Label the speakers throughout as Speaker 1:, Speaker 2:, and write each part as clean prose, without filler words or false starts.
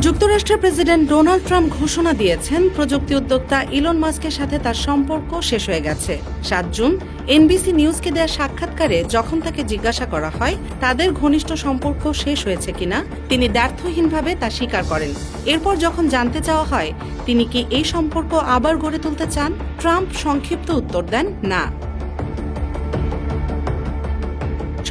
Speaker 1: যুক্তরাষ্ট্রের president Donald Trump ঘোষণা দিয়েছেন প্রযুক্তি উদ্যোক্তা ইলন মাস্কের সাথে তার সম্পর্ক শেষ হয়ে গেছে। ৭ জুন এনবিসি নিউজকে দেয়া সাক্ষাৎকারে যখন তাকে জিজ্ঞাসা করা হয় তাদের ঘনিষ্ঠ সম্পর্ক শেষ হয়েছে কিনা, তিনি দ্ব্যর্থহীনভাবে তা স্বীকার করেন। এরপর যখন জানতে চাওয়া হয় তিনি কি এই সম্পর্ক আবার গড়ে তুলতে চান, ট্রাম্প সংক্ষিপ্ত উত্তর দেন, না।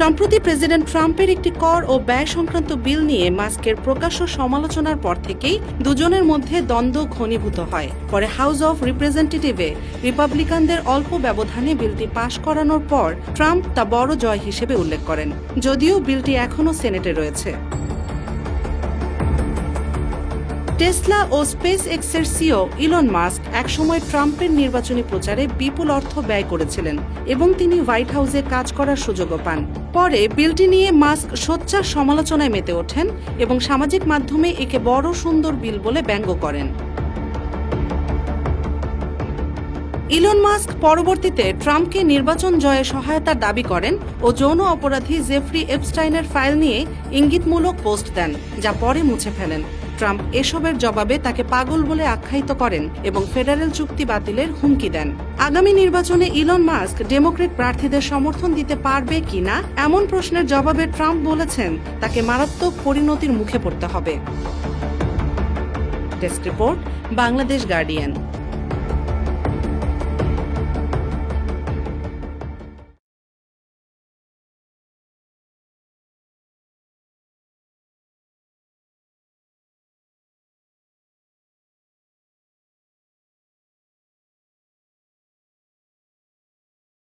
Speaker 1: সম্প্রতি প্রেসিডেন্ট ট্রাম্পের একটি কর ও ব্যয় সংক্রান্ত বিল নিয়ে মাস্কের প্রকাশ্য সমালোচনার পর থেকেই দুজনের মধ্যে দ্বন্দ্ব ঘনীভূত হয়। পরে হাউস অব রিপ্রেজেন্টেটিভে রিপাবলিকানদের অল্প ব্যবধানে বিলটি পাশ করানোর পর ট্রাম্প তা বড় জয় হিসেবে উল্লেখ করেন, যদিও বিলটি এখনও সেনেটে রয়েছে। টেসলা ও স্পেস এক্সের সিও ইলন মাস্ক একসময় ট্রাম্পের নির্বাচনী প্রচারে বিপুল অর্থ ব্যয় করেছিলেন এবং তিনি হোয়াইট হাউসে কাজ করার সুযোগও পান। পরে বিলটি নিয়ে মাস্ক সোচ্চার সমালোচনায় মেতে ওঠেন এবং সামাজিক মাধ্যমে একে বড় সুন্দর বিল বলে ব্যঙ্গ করেন। ইলন মাস্ক পরবর্তীতে ট্রাম্পকে নির্বাচন জয়ে সহায়তার দাবি করেন ও যৌন অপরাধী জেফরি এপস্টাইনের ফাইল নিয়ে ইঙ্গিতমূলক পোস্ট দেন, যা পরে মুছে ফেলেন। ট্রাম্প এসবের জবাবে তাকে পাগল বলে আখ্যায়িত করেন এবং ফেডারেল চুক্তি বাতিলের হুমকি দেন। আগামী নির্বাচনে ইলন মাস্ক ডেমোক্রেট প্রার্থীদের সমর্থন দিতে পারবে কিনা এমন প্রশ্নের জবাবে ট্রাম্প বলেছেন তাকে মারাত্মক পরিণতির মুখে পড়তে হবে। Desk report, Bangladesh guardian.